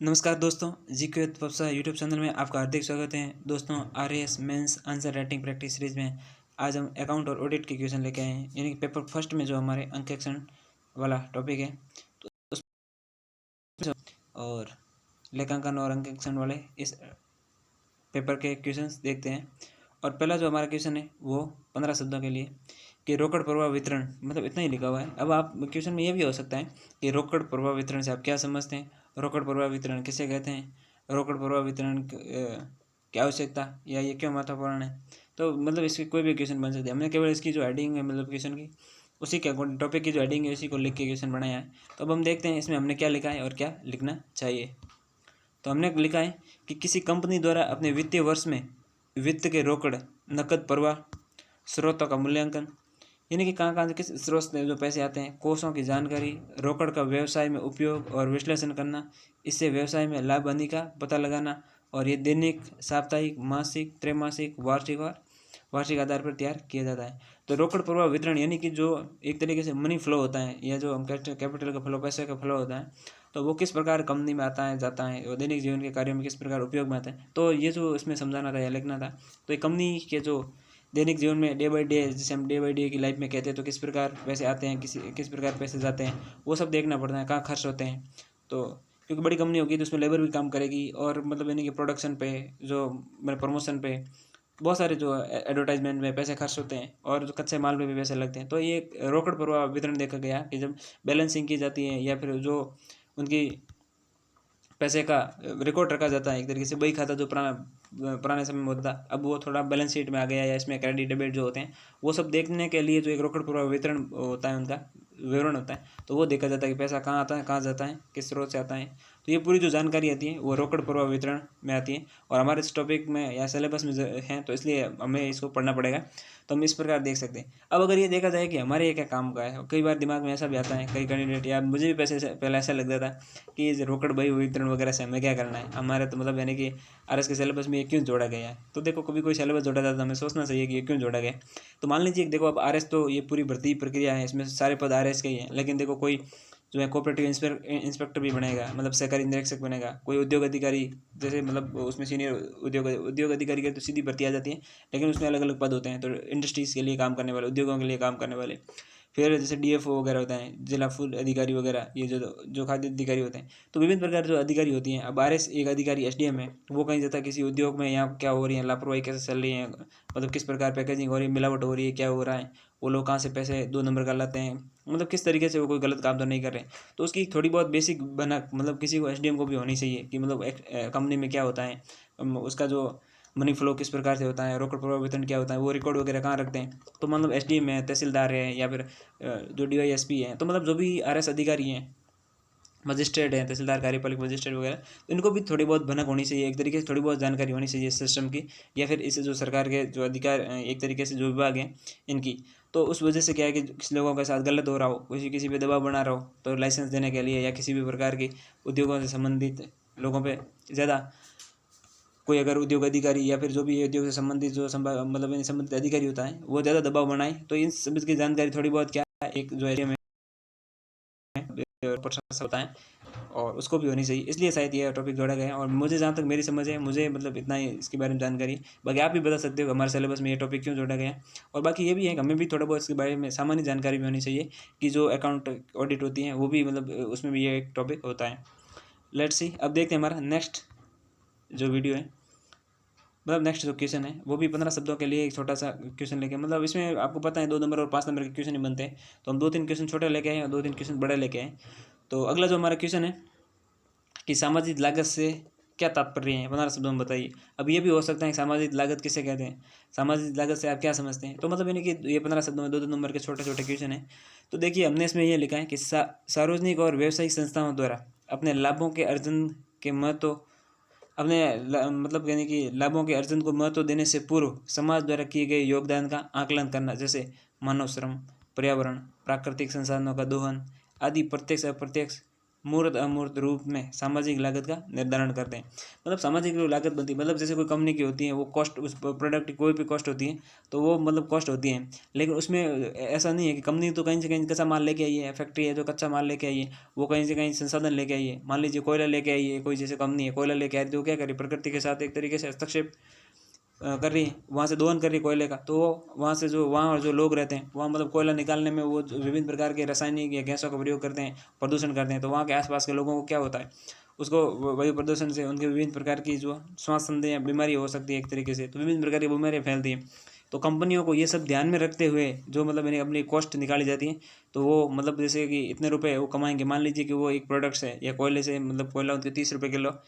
नमस्कार दोस्तों, GK पप्सा YouTube channel में आपका हार्दिक स्वागत है। दोस्तों, RAS mains answer writing practice series में आज हम अकाउंट और ऑडिट के क्वेश्चन लेके आए हैं, यानी कि पेपर फर्स्ट में जो हमारे अंकेक्षण वाला टॉपिक है तो उसमें और लेखांकन और अंकेक्षण वाले इस पेपर के क्वेश्चंस देखते हैं। और पहला जो हमारा क्वेश्चन है वो 15 शब्दों के लिए कि रोकड़ प्रवाह वितरण, मतलब इतना ही लिखा हुआ है। अब आप क्वेश्चन में ये भी हो सकता है कि रोकड़ प्रवाह वितरण से आप क्या समझते हैं, रोकड़ प्रवाह वितरण किसे कहते हैं, रोकड़ प्रवाह वितरण की आवश्यकता या ये क्यों महत्वपूर्ण है। तो मतलब इसकी कोई भी क्वेश्चन बन सकती है। हमने केवल इसकी जो हेडिंग है, मतलब क्वेश्चन की उसी के अकॉर्डिंग टॉपिक की जो हेडिंग है उसी को लिख के क्वेश्चन बनाया है। तो अब हम देखते हैं इसमें हमने क्या लिखा है और क्या लिखना चाहिए। तो हमने लिखा है कि किसी कंपनी द्वारा अपने वित्तीय वर्ष में वित्त के रोकड़ नकद प्रवाह स्रोतों का मूल्यांकन, यानी कि कहाँ कहाँ से किस स्रोत से जो पैसे आते हैं, कोषों की जानकारी, रोकड़ का व्यवसाय में उपयोग और विश्लेषण करना, इससे व्यवसाय में लाभ हानि का पता लगाना, और ये दैनिक, साप्ताहिक, मासिक, त्रैमासिक, वार्षिक और वार्षिक आधार पर तैयार किया जाता है। तो रोकड़ प्रवाह वितरण यानी कि जो एक तरीके से मनी फ्लो होता है, या जो हम कहते हैं कैपिटल का फ्लो, पैसे का फ्लो होता है, तो वो किस प्रकार कंपनी में आता है जाता है और दैनिक जीवन के कार्यों में किस प्रकार उपयोग में आता है। तो ये जो इसमें समझाना था या लिखना था, तो ये कंपनी के जो दैनिक जीवन में डे बाई डे, जैसे हम डे बाई डे की लाइफ में कहते हैं, तो किस प्रकार पैसे आते हैं, किस प्रकार पैसे जाते हैं, वो सब देखना पड़ता है, कहाँ खर्च होते हैं। तो क्योंकि बड़ी कंपनी होगी तो उसमें लेबर भी काम करेगी, और मतलब यानी कि प्रोडक्शन पे, जो मतलब प्रमोशन पे, बहुत सारे जो एडवर्टाइजमेंट में पैसे खर्च होते हैं, और जो कच्चे माल में भी पैसे लगते हैं। तो ये रोकड़ प्रवाह वितरण देखा गया कि जब बैलेंसिंग की जाती है या फिर जो उनकी पैसे का रिकॉर्ड रखा जाता है, एक तरीके से बही खाता जो पुराने समय में होता था, अब वो थोड़ा बैलेंस शीट में आ गया, या इसमें क्रेडिट डेबिट जो होते हैं वो सब देखने के लिए जो एक रोकड़ प्रवाह वितरण होता है, उनका विवरण होता है, तो वो देखा जाता है कि पैसा कहाँ आता है, कहाँ जाता है, किस स्रोत से आता है। तो ये पूरी जो जानकारी आती है वो रोकड़ प्रवाह वितरण में आती है, और हमारे इस टॉपिक में या सिलेबस में है, तो इसलिए हमें इसको पढ़ना पड़ेगा। तो हम इस प्रकार देख सकते हैं। अब अगर ये देखा जाए कि हमारे ये क्या काम का है, कई बार दिमाग में ऐसा भी आता है, कई कैंडिडेट या मुझे भी पहले ऐसा लगता था कि ये रोकड़ बही वितरण वगैरह से हमें क्या करना है, हमारे तो मतलब यानी कि आरएस के सिलेबस में ये क्यों जोड़ा गया है। तो देखो, कभी कोई सिलेबस जोड़ा जाता है तो हमें सोचना चाहिए कि ये क्यों जोड़ा गया है। तो मान लीजिए देखो, अब आरएस तो ये पूरी भर्ती प्रक्रिया है, इसमें सारे पद आरएस के ही हैं, लेकिन देखो कोई जो है कोऑपरेटिव इंस्पेक्टर भी बनेगा, मतलब सहकारी निरीक्षक बनेगा, कोई उद्योग अधिकारी, जैसे मतलब उसमें सीनियर उद्योग अधिकारी की तो सीधी भर्ती आ जाती है, लेकिन उसमें अलग अलग पद होते हैं। तो इंडस्ट्रीज़ के लिए काम करने वाले, उद्योगों के लिए काम करने वाले, फिर जैसे डीएफओ वगैरह होता है, जिला फूड अधिकारी वगैरह, ये जो जो खाद्य अधिकारी होते हैं। तो विभिन्न प्रकार जो अधिकारी होती हैं। अब आरएस एक अधिकारी एसडीएम है, वो कहीं जाता है किसी उद्योग में, यहाँ क्या हो रही है, लापरवाही कैसे चल रही है, मतलब किस प्रकार पैकेजिंग हो रही है, मिलावट हो रही है, क्या हो रहा है, वो लोग कहाँ से पैसे 2 नंबर का लाते हैं, मतलब किस तरीके से वो कोई गलत काम तो नहीं कर रहे। तो उसकी थोड़ी बहुत बेसिक बना, मतलब किसी को एसडीएम को भी होनी चाहिए कि मतलब एक कंपनी में क्या होता है, उसका जो मनी फ्लो किस प्रकार से होता है, रोकड़ प्रवाह वितरण क्या होता है, वो रिकॉर्ड वगैरह कहाँ रखते हैं। तो मतलब एसडीएम है, तहसीलदार है, या फिर जो डीवाईएसपी है, तो मतलब जो भी आरएस अधिकारी हैं, मजिस्ट्रेट हैं, तहसीलदार, कार्यपालिक मजिस्ट्रेट वगैरह, तो इनको भी थोड़ी बहुत भनक होनी चाहिए, एक तरीके से थोड़ी बहुत जानकारी होनी चाहिए इस सिस्टम की, या फिर इस जो सरकार के जो अधिकार एक तरीके से जो विभाग हैं इनकी। तो उस वजह से क्या है कि किसी लोगों के साथ गलत हो रहा हो, किसी पे दबाव बना रहा हो, तो लाइसेंस देने के लिए या किसी भी प्रकार की उद्योगों से संबंधित लोगों पर ज़्यादा, कोई अगर उद्योग अधिकारी या फिर जो भी उद्योग से संबंधित जो मतलब इन संबंधित अधिकारी होता है वो ज़्यादा दबाव बनाए, तो इन सब की जानकारी थोड़ी बहुत क्या है, एक जो एरिया में प्रशासन होता है, और उसको भी होनी चाहिए, इसलिए शायद ये टॉपिक जोड़ा गया है। और मुझे जहाँ तक मेरी समझ है, मुझे मतलब इतना ही इसके बारे में जानकारी है। बाकी आप भी बता सकते हो कि हमारे सिलेबस में ये टॉपिक क्यों जोड़ा गया है। और बाकी ये भी है कि हमें भी थोड़ा बहुत इसके बारे में सामान्य जानकारी भी होनी चाहिए कि जो अकाउंट ऑडिट होती है वो भी मतलब उसमें भी ये एक टॉपिक होता है। लेट्स सी, अब देखते हैं हमारा नेक्स्ट जो वीडियो है, मतलब नेक्स्ट जो क्वेश्चन है वो भी 15 शब्दों के लिए एक छोटा सा क्वेश्चन लेके, मतलब इसमें आपको पता है 2 नंबर और 5 नंबर के क्वेश्चन ही बनते हैं, तो हम 2-3 क्वेश्चन छोटे लेके आए और 2-3 क्वेश्चन बड़े लेके आए। तो अगला जो हमारा क्वेश्चन है कि सामाजिक लागत से क्या तात्पर्य है, 15 शब्दों में बताइए। अब ये भी हो सकता है सामाजिक लागत किसे कहते हैं, सामाजिक लागत से आप क्या समझते हैं। तो मतलब यानी कि ये 15 शब्दों में 2-2 नंबर के छोटे छोटे क्वेश्चन है। तो देखिए, हमने इसमें ये लिखा है कि सार्वजनिक और व्यावसायिक संस्थाओं द्वारा अपने लाभों के अर्जन के महत्व, मतलब यानी कि लाभों के अर्जन को महत्व देने से पूर्व समाज द्वारा किए गए योगदान का आकलन करना, जैसे मानव श्रम, पर्यावरण, प्राकृतिक संसाधनों का दोहन आदि प्रत्यक्ष अप्रत्यक्ष मूर्त अमूर्त रूप में सामाजिक लागत का निर्धारण करते हैं। मतलब सामाजिक जो लागत बनती है, मतलब जैसे कोई कंपनी की होती है, वो कॉस्ट, उस प्रोडक्ट की कोई भी कॉस्ट होती है, तो वो मतलब कॉस्ट होती है। लेकिन उसमें ऐसा नहीं है कि कंपनी तो कहीं से कहीं कच्चा माल लेके आई है, फैक्ट्री है जो कच्चा माल लेके आई है, वो कहीं से कहीं संसाधन लेके आई है। मान लीजिए कोयला लेके आई है, कोई जैसे कंपनी है कोयला लेके आई है, तो क्या करी, प्रकृति के साथ एक तरीके से हस्तक्षेप कर रही है, वहाँ से दोहन कर रही है कोयले का। तो वो वहाँ से जो वहाँ जो लोग रहते हैं, वहाँ मतलब कोयला निकालने में वो विभिन्न प्रकार के रासायनिक या गैसों का प्रयोग करते हैं, प्रदूषण करते हैं। तो वहाँ के आसपास के लोगों को क्या होता है, उसको वायु प्रदूषण से उनके विभिन्न प्रकार की जो श्वास संबंधी बीमारी हो सकती है एक तरीके से, तो विभिन्न प्रकार की बीमारियाँ फैलती हैं। तो कंपनियों को ये सब ध्यान में रखते हुए जो मतलब इन्हें अपनी कॉस्ट निकाली जाती है, तो वो मतलब जैसे कि इतने रुपए वो कमाएंगे। मान लीजिए कि वो एक प्रोडक्ट्स है या कोयले से, मतलब कोयला उनके 30 रुपये किलो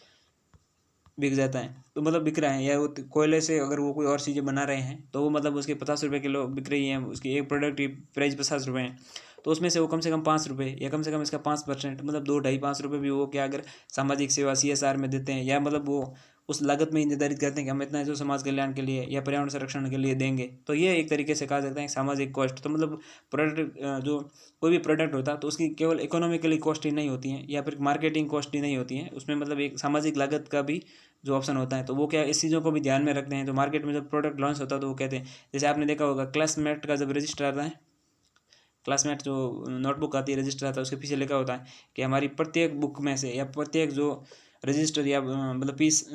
बिक जाता है, तो मतलब बिक रहा है, या वो कोयले से अगर वो कोई और चीज़ें बना रहे हैं, तो वो मतलब उसके 50 रुपये किलो बिक रही है, उसकी एक प्रोडक्ट की प्राइस 50 रुपये है। तो उसमें से वो कम से कम 5 रुपये या कम से कम इसका 5%, मतलब 2 ढाई 5 रुपये भी वो क्या अगर सामाजिक सेवा CSR में देते हैं, या मतलब वो उस लागत में ही निर्धारित करते हैं कि हम इतना जो समाज कल्याण के लिए या पर्यावरण संरक्षण के लिए देंगे, तो ये एक तरीके से कहा जाता है सामाजिक कॉस्ट। तो मतलब प्रोडक्ट जो कोई भी प्रोडक्ट होता है, तो उसकी केवल इकोनॉमिकली कॉस्ट ही नहीं होती है, या फिर मार्केटिंग कॉस्ट ही नहीं होती है, उसमें मतलब एक सामाजिक लागत का भी जो ऑप्शन होता है। तो वो क्या इस चीज़ों को भी ध्यान में रखते हैं। तो मार्केट में जब प्रोडक्ट लॉन्च होता है, तो वो कहते हैं, जैसे आपने देखा होगा क्लासमेट का जब रजिस्टर आता है, क्लासमेट जो नोटबुक आती है, रजिस्टर आता है, उसके पीछे लिखा होता है कि हमारी प्रत्येक बुक में से या प्रत्येक जो रजिस्टर या मतलब पीस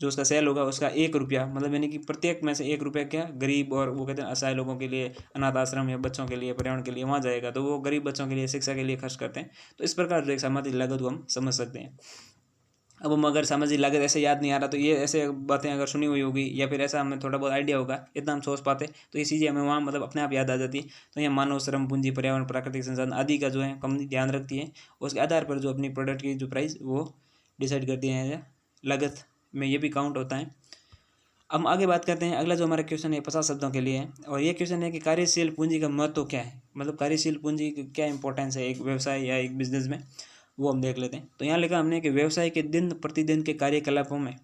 जो उसका सेल होगा, उसका 1 रुपया, मतलब यानी कि प्रत्येक में से 1 रुपया क्या गरीब और वो कहते हैं असहाय लोगों के लिए, अनाथ आश्रम या बच्चों के लिए, पर्यावरण के लिए वहाँ जाएगा। तो वो गरीब बच्चों के लिए शिक्षा के लिए खर्च करते हैं। तो इस प्रकार जो एक सामाजिक लागत को हम समझ सकते हैं। अब हम अगर सामाजिक लागत ऐसे याद नहीं आ रहा, तो ये ऐसे बातें अगर सुनी हुई होगी या फिर ऐसा हमें थोड़ा बहुत आइडिया होगा, इतना हम सोच पाते, तो ये चीज़ें हमें वहाँ मतलब अपने आप याद आ जाती है। तो यहाँ मानव श्रम, पूंजी, पर्यावरण, प्राकृतिक संसाधन आदि का जो है कंपनी ध्यान रखती है, उसके आधार पर जो अपनी प्रोडक्ट की जो प्राइस वो डिसाइड करती है, या लागत में ये भी काउंट होता है। हम आगे बात करते हैं। अगला जो हमारा क्वेश्चन है 50 शब्दों के लिए है, और ये क्वेश्चन है कि कार्यशील पूंजी का महत्व क्या है, मतलब कार्यशील पूंजी की क्या इंपॉर्टेंस है एक व्यवसाय या एक बिजनेस में, वो हम देख लेते हैं। तो यहाँ लिखा हमने कि व्यवसाय के दिन प्रतिदिन के कार्यकलापों में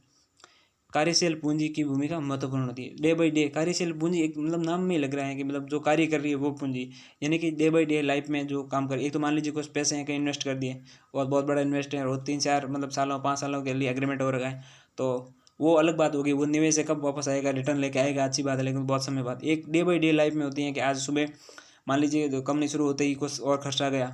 कार्यशील पूंजी की भूमिका महत्वपूर्ण होती है। डे बाई डे कार्यशील पूंजी, एक मतलब नाम में ही लग रहा है कि मतलब जो कार्य कर रही है वो पूंजी, यानी कि डे बाई डे लाइफ में जो काम कर रही है। एक तो मान लीजिए कुछ पैसे हैं कहीं इन्वेस्ट कर दिए, और बहुत बड़ा इन्वेस्ट है, और 3 4 मतलब सालों 5 सालों के लिए एग्रीमेंट हो रखा है, तो वो अलग बात होगी, वो निवेश से कब वापस आएगा, रिटर्न लेके आएगा, अच्छी बात है, लेकिन बहुत समय बाद। एक डे बाई डे लाइफ में होती है कि आज सुबह मान लीजिए तो कंपनी शुरू होते ही कुछ और खर्चा गया,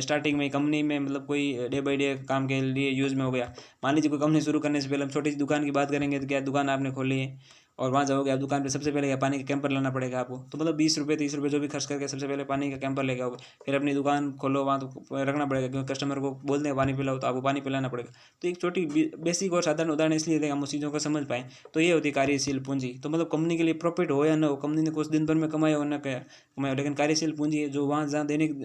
स्टार्टिंग में कंपनी में मतलब कोई डे बाई डे काम के लिए यूज़ में हो गया। मान लीजिए कोई कंपनी शुरू करने से पहले हम छोटी सी दुकान की बात करेंगे, तो क्या दुकान आपने खोली है और वहाँ जाओगे, आप दुकान पे सबसे पहले क्या पानी का कैंपर लाना पड़ेगा आपको, तो मतलब 20 रुपये 30 रुपये जो भी खर्च करके सबसे पहले पानी का कैंपर लेके आओगे, फिर अपनी दुकान खोलो, वहाँ तो रखना पड़ेगा, क्योंकि कस्टमर को बोलते हैं पानी पिलाओ, तो आपको पानी पिलाना पड़ेगा। तो एक छोटी बेसिक और साधारण उदाहरण इसलिए दें हम उस चीज़ों को समझ पाएँ। तो ये होती है कार्यशील पूंजी। तो मतलब कंपनी के लिए प्रॉफिट हो या ना हो, कंपनी ने कुछ दिन भर में कमाया हो ना कमाया हो, लेकिन कार्यशील पूंजी है जो वहाँ जहाँ दैनिक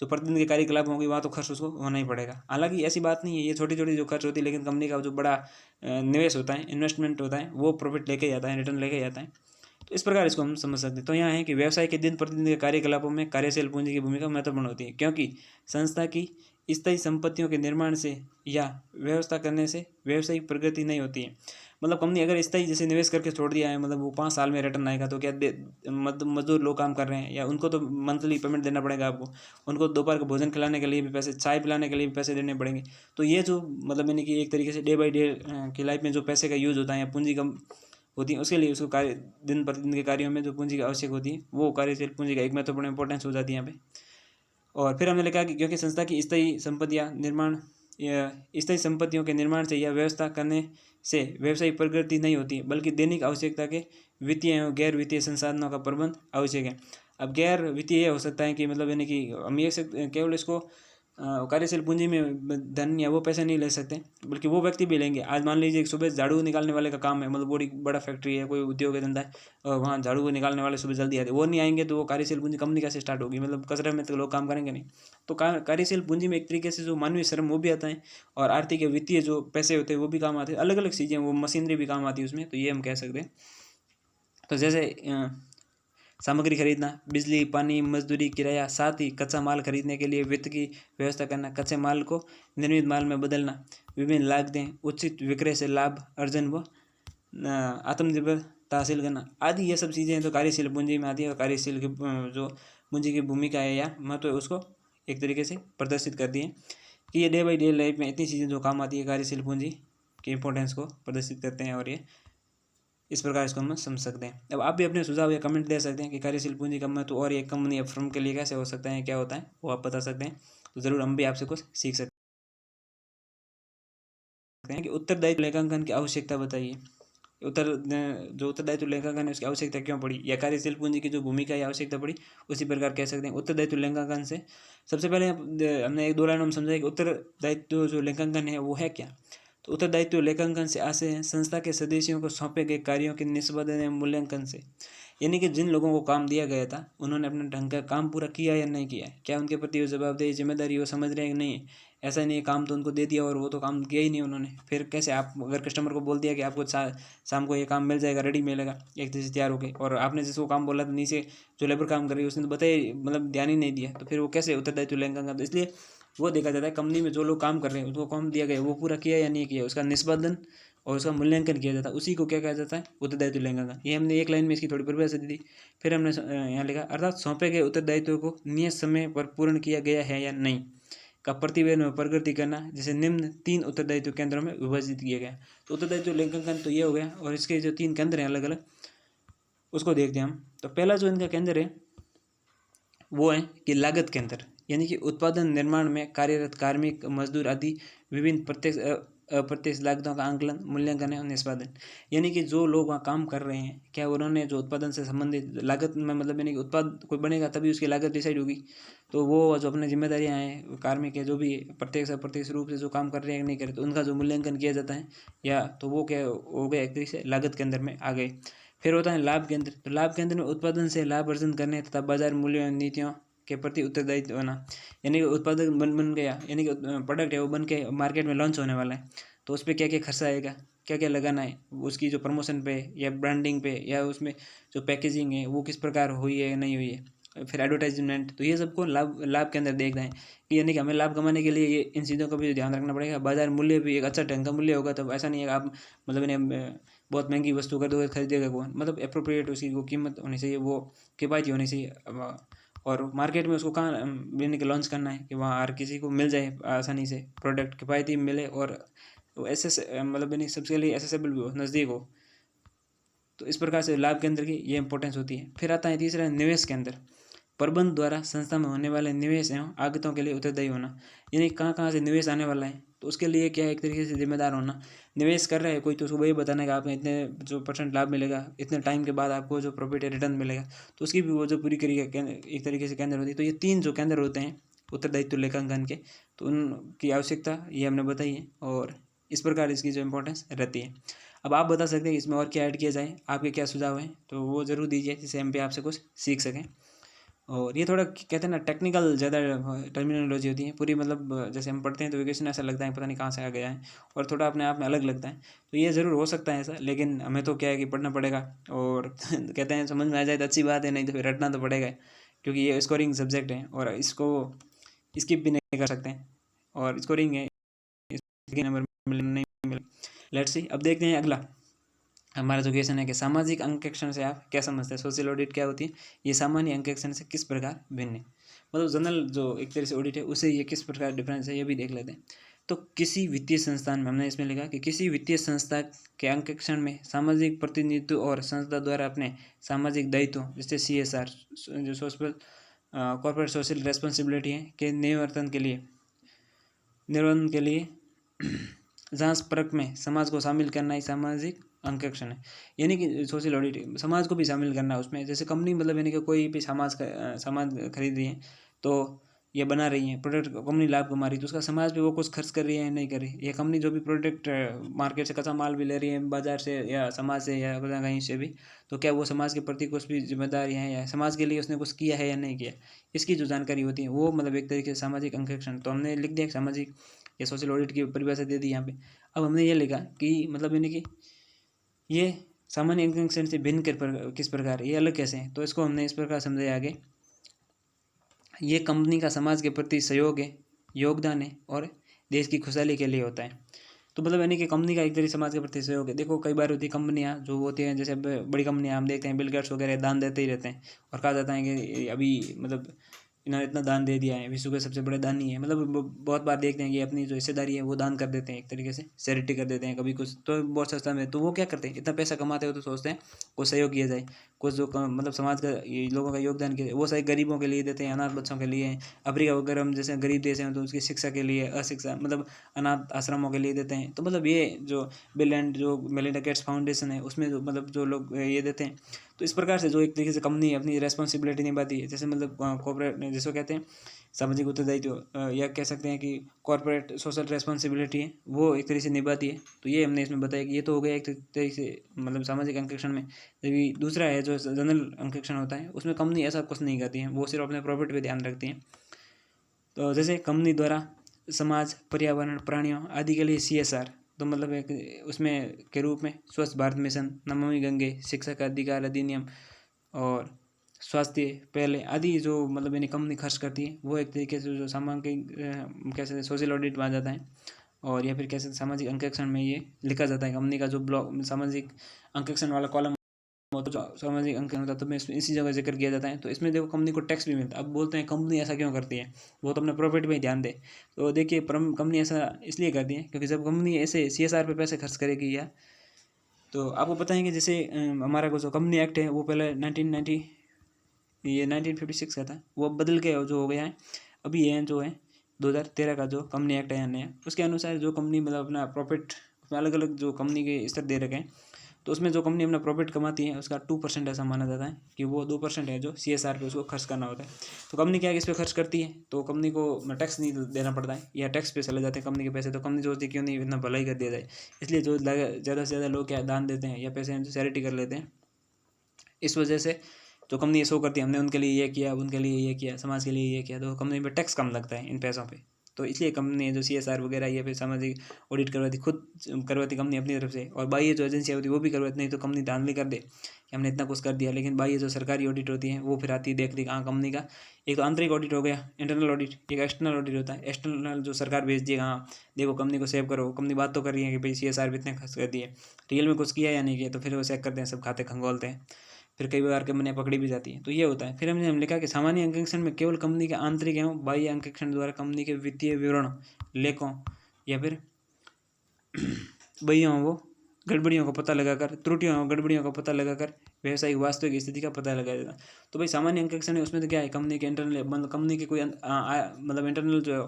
जो प्रतिदिन के कार्यकलाप होंगे, वहाँ तो खर्च उसको होना ही पड़ेगा। हालांकि ऐसी बात नहीं है, ये छोटी छोटी जो खर्च होती है, लेकिन कंपनी का जो बड़ा निवेश होता है, इन्वेस्टमेंट होता है, वो प्रॉफिट लेके जाता है, रिटर्न लेके जाता है। तो इस प्रकार इसको हम समझ सकते हैं। तो यहाँ है कि व्यवसाय के दिन प्रतिदिन के कार्यकलापों में कार्यशील पूंजी की भूमिका महत्वपूर्ण होती है, क्योंकि संस्था की स्थायी संपत्तियों के निर्माण से या व्यवस्था करने से व्यवसायिक प्रगति नहीं होती है। मतलब कंपनी अगर स्थायी जैसे निवेश करके छोड़ दिया है, मतलब वो 5 साल में रिटर्न आएगा, तो क्या मजदूर लोग काम कर रहे हैं, या उनको तो मंथली पेमेंट देना पड़ेगा आपको, उनको दोपहर को भोजन खिलाने के लिए भी पैसे, चाय पिलाने के लिए भी पैसे देने पड़ेंगे। तो ये जो मतलब यानी कि एक तरीके से डे बाई डे की लाइफ में जो पैसे का यूज़ होता है, या पूंजी कम होती है, उसके लिए उसको कार्य दिन प्रतिदिन के कार्यों में जो पूंजी की आवश्यक होती है, वो कार्यशील पूंजी का एक महत्वपूर्ण इंपॉर्टेंस हो जाती है यहाँ पे। और फिर हमने लिखा कि क्योंकि संस्था की स्थायी संपत्तियाँ निर्माण या स्थायी संपत्तियों के निर्माण से या व्यवस्था करने से व्यवसायिक प्रगति नहीं होती, बल्कि दैनिक आवश्यकता के वित्तीय एवं गैर वित्तीय संसाधनों का प्रबंध आवश्यक है। अब गैर वित्तीय हो सकता है कि मतलब यानी कि हम ये केवल इसको कार्यशील पूंजी में धन या वो पैसे नहीं ले सकते, बल्कि वो व्यक्ति भी लेंगे। आज मान लीजिए सुबह झाड़ू निकालने वाले का काम है, मतलब बड़ी बड़ा फैक्ट्री है, कोई उद्योग है, धंधा है, और वहाँ झाड़ू निकालने वाले सुबह जल्दी आते, वो नहीं आएंगे, तो वो कार्यशील पूंजी कंपनी कैसे स्टार्ट होगी, मतलब कचरे में तो लोग काम करेंगे नहीं। तो कार्यशील पूंजी में एक तरीके से जो मानवीय श्रम वो भी आता है, और आर्थिक या वित्तीय जो पैसे होते हैं वो भी काम आते हैं, अलग अलग चीज़ें, वो मशीनरी भी काम आती है उसमें। तो ये हम कह सकते हैं। तो जैसे सामग्री खरीदना, बिजली, पानी, मजदूरी, किराया, साथ ही कच्चा माल खरीदने के लिए वित्त की व्यवस्था करना, कच्चे माल को निर्मित माल में बदलना, विभिन्न लागतें, उचित विक्रय से लाभ अर्जन व आत्मनिर्भरता हासिल करना आदि, ये सब चीज़ें तो कार्यशील पूंजी में आती है। और कार्यशील की जो पूंजी की भूमिका है या महत्व है, उसको एक तरीके से प्रदर्शित कर दिए कि ये डे बाई डे लाइफ में इतनी चीज़ें जो काम आती है कार्यशील पूंजी की इंपॉर्टेंस को प्रदर्शित करते हैं, और ये इस प्रकार इसको हम समझ सकते हैं। अब आप भी अपने सुझाव या कमेंट दे सकते हैं कि कार्यशील पूंजी का महत्व और एक कंपनी या फर्म के लिए कैसे हो सकता है, क्या होता है, वो आप बता सकते हैं। तो ज़रूर हम भी आपसे कुछ सीख सकते हैं। कि उत्तरदायित्व लेखांकन की आवश्यकता बताइए। उत्तरदायित्व लेखांकन है उसकी आवश्यकता क्यों पड़ी, या कार्यशील पूंजी की जो भूमिका या आवश्यकता पड़ी, उसी प्रकार कह सकते हैं। उत्तरदायित्व लेखांकन से सबसे पहले हमने एक दो लाइनों में समझा कि उत्तरदायित्व जो लेखांकन है वो है क्या। तो उत्तरदायित्व लेखांकन से आशय है संस्था के सदस्यों को सौंपे गए कार्यों के निष्पादन या मूल्यांकन से, यानी कि जिन लोगों को काम दिया गया था उन्होंने अपने ढंग का काम पूरा किया या नहीं किया, क्या उनके प्रति वो जवाबदेही जिम्मेदारी वो समझ रहे हैं कि नहीं है। ऐसा नहीं है काम तो उनको दे दिया और वो तो काम किया ही नहीं उन्होंने, फिर कैसे। आप अगर कस्टमर को बोल दिया कि आपको शाम को ये काम मिल जाएगा, रेडी मिलेगा एक तरह से तैयार होके, और आपने जिसको काम बोला तो नीचे जो लेबर काम कर रही है उसने तो बताया, मतलब ध्यान ही नहीं दिया, तो फिर वो कैसे उत्तरदायित्व लेखांकन। तो इसलिए वो देखा जाता है कंपनी में जो लोग काम कर रहे हैं उनको काम दिया गया वो पूरा किया या नहीं किया, उसका निष्पादन और उसका मूल्यांकन किया जाता है, उसी को क्या कहा जाता है, उत्तरदायित्व लेखांकन। ये हमने एक लाइन में इसकी थोड़ी परिभाषा दी थी। फिर हमने यहाँ लिखा अर्थात सौंपे गए उत्तरदायित्व को नियत समय पर पूर्ण किया गया है या नहीं का प्रतिवेदन में प्रगति करना, जिसे निम्न 3 उत्तरदायित्व केंद्रों में विभाजित किया गया। तो उत्तरदायित्व लेखांकन तो ये हो गया, और इसके जो 3 केंद्र हैं अलग अलग, उसको देखते हैं हम। तो पहला जो इनका केंद्र है वो है कि लागत केंद्र, यानी कि उत्पादन निर्माण में कार्यरत कार्मिक मजदूर आदि विभिन्न प्रत्यक्ष अप्रत्यक्ष लागतों का आंकलन, मूल्यांकन और निष्पादन, यानी कि जो लोग वहाँ काम कर रहे हैं क्या उन्होंने जो उत्पादन से संबंधित लागत में, मतलब यानी कि उत्पाद कोई बनेगा तभी उसकी लागत डिसाइड होगी, तो वो जो अपनी जिम्मेदारियाँ हैं कार्मिक है जो भी प्रत्यक्ष अप्रत्यक्ष रूप से जो काम कर रहे हैं नहीं कर रहे, तो उनका जो मूल्यांकन किया जाता है, या तो वो क्या हो गया एक तरीके से लागत केंद्र में आ गए। फिर होता है लाभ केंद्र। तो लाभ केंद्र में उत्पादन से लाभ अर्जन करने तथा बाजार मूल्यों और नीतियों के प्रति उत्तरदायित्व होना, यानी कि उत्पादक बन गया, यानी कि प्रोडक्ट है वो बन के मार्केट में लॉन्च होने वाला है, तो उस पर क्या क्या खर्चा आएगा, क्या क्या लगाना है, उसकी जो प्रमोशन पे या ब्रांडिंग पे, या उसमें जो पैकेजिंग है वो किस प्रकार हुई है नहीं हुई है, फिर एडवर्टाइजमेंट, तो ये सबको लाभ लाभ के अंदर देखना है कि यानी कि हमें लाभ कमाने के लिए ये इन चीज़ों का भी ध्यान रखना पड़ेगा। बाजार मूल्य भी एक अच्छा ढंग का मूल्य होगा, तब ऐसा नहीं है आप मतलब इन्हें बहुत महंगी वस्तु कर दोगे, खरीदेगा कौन, मतलब अप्रोप्रिएट उसकी वो कीमत होनी चाहिए, वो किफ़ायती होनी चाहिए। और मार्केट में उसको कहाँ लेने के लॉन्च करना है कि वहाँ हर किसी को मिल जाए आसानी से, प्रोडक्ट किफ़ायती मिले और मतलब यानी सबके लिए एसेसेबल भी हो, नज़दीक हो। तो इस प्रकार से लाभ केंद्र की ये इंपॉर्टेंस होती है। फिर आता है तीसरा निवेश केंद्र। प्रबंध द्वारा संस्था में होने वाले निवेश एवं आगतों के लिए उत्तरदायी होना, यानी कहाँ कहाँ से निवेश आने वाला है, तो उसके लिए क्या है एक तरीके से जिम्मेदार होना। निवेश कर रहा है कोई तो उसको वही बताना कि आपको इतने जो % लाभ मिलेगा, इतने टाइम के बाद आपको जो प्रॉफिट है रिटर्न मिलेगा, तो उसकी भी वो जो पूरी करी एक तरीके से केंद्र होती है। तो ये 3 जो केंद्र होते हैं उत्तरदायित्व लेखांकन के, तो उनकी आवश्यकता ये हमने बताई है, और इस प्रकार इसकी जो इम्पोर्टेंस रहती है। अब आप बता सकते हैं इसमें और क्या ऐड किया जाए, आपके क्या सुझाव हैं, तो वो ज़रूर दीजिए जिससे हम भी आपसे कुछ सीख सकें। और ये थोड़ा कहते हैं ना टेक्निकल ज़्यादा टर्मिनोलॉजी होती है पूरी, मतलब जैसे हम पढ़ते हैं तो क्वेश्चन ऐसा लगता है पता नहीं कहाँ से आ गया है, और थोड़ा अपने आप में अलग लगता है, तो ये ज़रूर हो सकता है ऐसा, लेकिन हमें तो क्या है कि पढ़ना पड़ेगा, और कहते हैं समझ में आ जाए तो अच्छी बात है, नहीं तो फिर रटना तो पड़ेगा, क्योंकि ये स्कोरिंग सब्जेक्ट है और इसको स्किप भी नहीं कर सकते हैं, और स्कोरिंग है, इसके नंबर मिले नहीं मिले। लेट्स सी, अब देखते हैं अगला हमारा जो क्वेश्चन है कि सामाजिक अंकेक्षण से आप क्या समझते हैं, सोशल ऑडिट क्या होती है, ये सामान्य अंकेक्षण से किस प्रकार भिन्न है, मतलब जनरल जो एक तरह से ऑडिट है उससे ये किस प्रकार डिफरेंस है, ये भी देख लेते हैं। तो किसी वित्तीय संस्थान में, हमने इसमें लिखा कि किसी वित्तीय संस्था के अंकेक्षण में सामाजिक प्रतिनिधित्व और संस्था द्वारा अपने सामाजिक दायित्व जैसे CSR जो सोशल कॉर्पोरेट सोशल रेस्पॉन्सिबिलिटी है के निर्वहन के लिए जांच परख में समाज को शामिल करना ही सामाजिक अंकेक्षण है, यानी कि सोशल ऑडिट समाज को भी शामिल करना है उसमें। जैसे कंपनी मतलब यानी कि कोई भी समाज का सामान खरीद रही है, तो ये बना रही है प्रोडक्ट, कंपनी लाभ कमा रही है, तो उसका समाज पे वो कुछ खर्च कर रही है नहीं कर रही है। ये कंपनी जो भी प्रोडक्ट मार्केट से कच्चा माल भी ले रही है बाजार से या समाज से या कहीं से भी, तो क्या वो समाज के प्रति कुछ भी जिम्मेदारी है या समाज के लिए उसने कुछ किया है या नहीं किया, इसकी जो जानकारी होती है वो मतलब एक तरीके से सामाजिक अंकेक्षण। तो हमने लिख दिया सामाजिक या सोशल ऑडिट की परिभाषा दे दी यहाँ पे। अब हमने ये लिखा कि मतलब यानी कि ये सामान्य अंकेक्षण से भिन्न किस प्रकार है, ये अलग कैसे है, तो इसको हमने इस प्रकार समझाया आगे। ये कंपनी का समाज के प्रति सहयोग है, योगदान है और देश की खुशहाली के लिए होता है। तो मतलब यानी कि कंपनी का एक तरीके समाज के प्रति सहयोग है। देखो कई बार होती है कंपनियां जो होती हैं, जैसे बड़ी कंपनियां हम देखते हैं बिल गेट्स वगैरह दान देते ही रहते हैं, और कहा जाता है कि अभी मतलब इन्होंने इतना दान दे दिया है, विश्व के सबसे बड़े दानी है, मतलब बहुत बार देखते हैं कि अपनी जो हिस्सेदारी है वो दान कर देते हैं, एक तरीके से चैरिटी कर देते हैं कभी कुछ, तो बहुत सस्ता में। तो वो क्या करते हैं, इतना पैसा कमाते हो तो सोचते हैं कुछ सहयोग किया जाए, कुछ जो मतलब समाज का लोगों का योगदान किया, वो सही गरीबों के लिए देते हैं, अनाथ बच्चों के लिए। अफ्रीका वगैरह में जैसे गरीब देश हैं तो उसकी शिक्षा के लिए, अशिक्षा मतलब अनाथ आश्रमों के लिए देते हैं। तो मतलब ये जो बिल एंड जो मेलिंडा गेट्स फाउंडेशन है उसमें जो मतलब जो लोग ये देते हैं, तो इस प्रकार से जो एक तरीके से कंपनी अपनी रेस्पॉन्सिबिलिटी निभाती है, जैसे मतलब कॉर्पोरेट जिसको कहते हैं सामाजिक उत्तरदायित्व, या कह सकते हैं कि कॉर्पोरेट सोशल रेस्पॉन्सिबिलिटी है, वो एक तरीके से निभाती है। तो ये हमने इसमें बताया कि ये तो हो गया एक तरीके से मतलब सामाजिक अंकेक्षण में। जबकि दूसरा है जो जनरल अंकेक्षण होता है, उसमें कंपनी ऐसा कुछ नहीं करती है, वो सिर्फ अपने प्रॉफिट पे ध्यान रखती है। तो जैसे कंपनी द्वारा समाज, पर्यावरण, प्राणियों आदि के लिए CSR, तो मतलब एक उसमें के रूप में स्वच्छ भारत मिशन, नमामि गंगे, शिक्षा का अधिकार अधिनियम और स्वास्थ्य पहले आदि जो मतलब यानी कंपनी खर्च करती है, वो एक तरीके से जो सामाजिक कैसे सोशल ऑडिट में आ जाता है। और या फिर कैसे सामाजिक अंकेक्षण में ये लिखा जाता है, कंपनी का जो ब्लॉक सामाजिक अंकेक्षण वाला कॉलम होता है, जो सामाजिक अंकन होता है, तो मैं इसी जगह जिक्र किया जाता है। तो इसमें देखो कंपनी को टैक्स भी मिलता है। अब बोलते हैं कंपनी ऐसा क्यों करती है, वो तो अपने प्रॉफिट में ही ध्यान दे। तो देखिए कंपनी ऐसा इसलिए करती है क्योंकि जब कंपनी ऐसे CSR पे पैसे खर्च करेगी, या तो आपको पता है कि जैसे हमारा जो कंपनी एक्ट है वो पहले 1956 का था, वो अब बदल के जो हो गया है अभी ये जो है 2013 का जो कंपनी एक्ट है नया, उसके अनुसार जो कंपनी मतलब अपना प्रॉफिट उसमें अलग अलग जो कंपनी के स्तर दे रखे हैं, तो उसमें जो कंपनी अपना प्रॉफिट कमाती है उसका 2% ऐसा माना जाता है कि वो 2% है जो CSR पे उसको खर्च करना होता है। तो कंपनी क्या इस पर खर्च करती है, तो कंपनी को टैक्स नहीं देना पड़ता है, या टैक्स पे चले जाते हैं कंपनी के पैसे। तो कंपनी सोचती है क्यों नहीं इतना भलाई कर दिया जाए, इसलिए जो ज़्यादा से ज़्यादा लोग क्या दान देते हैं या पैसे चैरिटी कर लेते हैं। इस वजह से जो कंपनी ये शो करती है हमने उनके लिए ये किया, उनके लिए ये किया, समाज के लिए ये किया, तो कंपनी पे टैक्स कम लगता है इन पैसों पे। तो इसलिए कंपनी जो CSR वगैरह या फिर सामाजिक ऑडिट करवाती, खुद करवाती कंपनी अपनी तरफ से, और बाह्य जो एजेंसी होती है वो भी करवाती। नहीं तो कंपनी धांधली कर दे कि हमने इतना कुछ कर दिया, लेकिन बाह्य जो सरकारी ऑडिट होती है वो फिर आती है देखती हाँ कंपनी का एक तो आंतरिक ऑडिट हो गया, इंटरनल ऑडिट, एक एक्सटर्नल ऑडिट होता है। एक्सटर्नल जो सरकार भेज दी, हाँ देखो कंपनी को सेव करो, कंपनी बात तो कर रही है कि भाई CSR भी इतने खर्च कर दिए, रियल में कुछ किया या नहीं किया, तो फिर वो चेक करते हैं, सब खाते खंगोलते हैं, फिर कई बार कंपनियां पकड़ी भी जाती हैं। तो ये होता है। फिर हमने लिखा कि सामान्य अंकेक्षण में केवल कंपनी के आंतरिक एवं बाह्य अंकेक्षण द्वारा कंपनी के वित्तीय विवरण, लेखों या फिर बहियों वो गड़बड़ियों को पता लगाकर, त्रुटियों गड़बड़ियों का पता लगाकर व्यवसायिक वास्तविक स्थिति का पता लगाया जाता है। तो भाई सामान्य अंकेक्षण है उसमें तो क्या है, कंपनी के इंटरनल मतलब कंपनी के कोई मतलब इंटरनल जो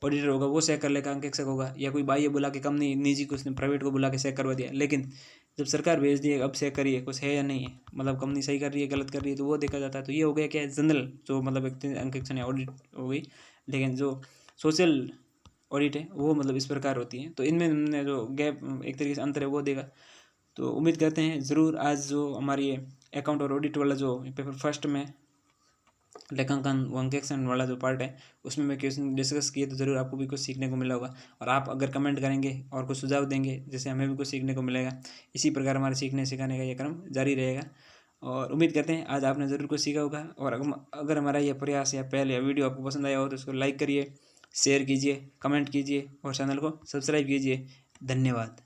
ऑडिटर होगा वो चेक कर लेगा, अंकेक्षक होगा, या कोई बाह्य बुला के कंपनी निजी को उसने प्राइवेट को बुला के चेक करवा दिया। लेकिन जब सरकार भेज दी है अब चेक करिए कुछ है या नहीं है, मतलब कंपनी सही कर रही है गलत कर रही है, तो वो देखा जाता है। तो ये हो गया क्या है, जनरल जो मतलब एक अंकेक्षण है ऑडिट हो गई। लेकिन जो सोशल ऑडिट है वो मतलब इस प्रकार होती है। तो इनमें हमने जो गैप एक तरीके से अंतर है वो देखा। तो उम्मीद करते हैं ज़रूर आज जो हमारी अकाउंट और ऑडिट वाला जो पेपर फर्स्ट में लेखांकन अंकेक्षण वाला जो पार्ट है उसमें मैं क्वेश्चन डिस्कस किए, तो ज़रूर आपको भी कुछ सीखने को मिला होगा। और आप अगर कमेंट करेंगे और कुछ सुझाव देंगे जैसे हमें भी कुछ सीखने को मिलेगा। इसी प्रकार हमारे सीखने सिखाने का ये क्रम जारी रहेगा। और उम्मीद करते हैं आज आपने ज़रूर कुछ सीखा होगा। और अगर हमारा यह प्रयास या पहले या वीडियो आपको पसंद आया हो तो इसको लाइक करिए, शेयर कीजिए, कमेंट कीजिए और चैनल को सब्सक्राइब कीजिए। धन्यवाद।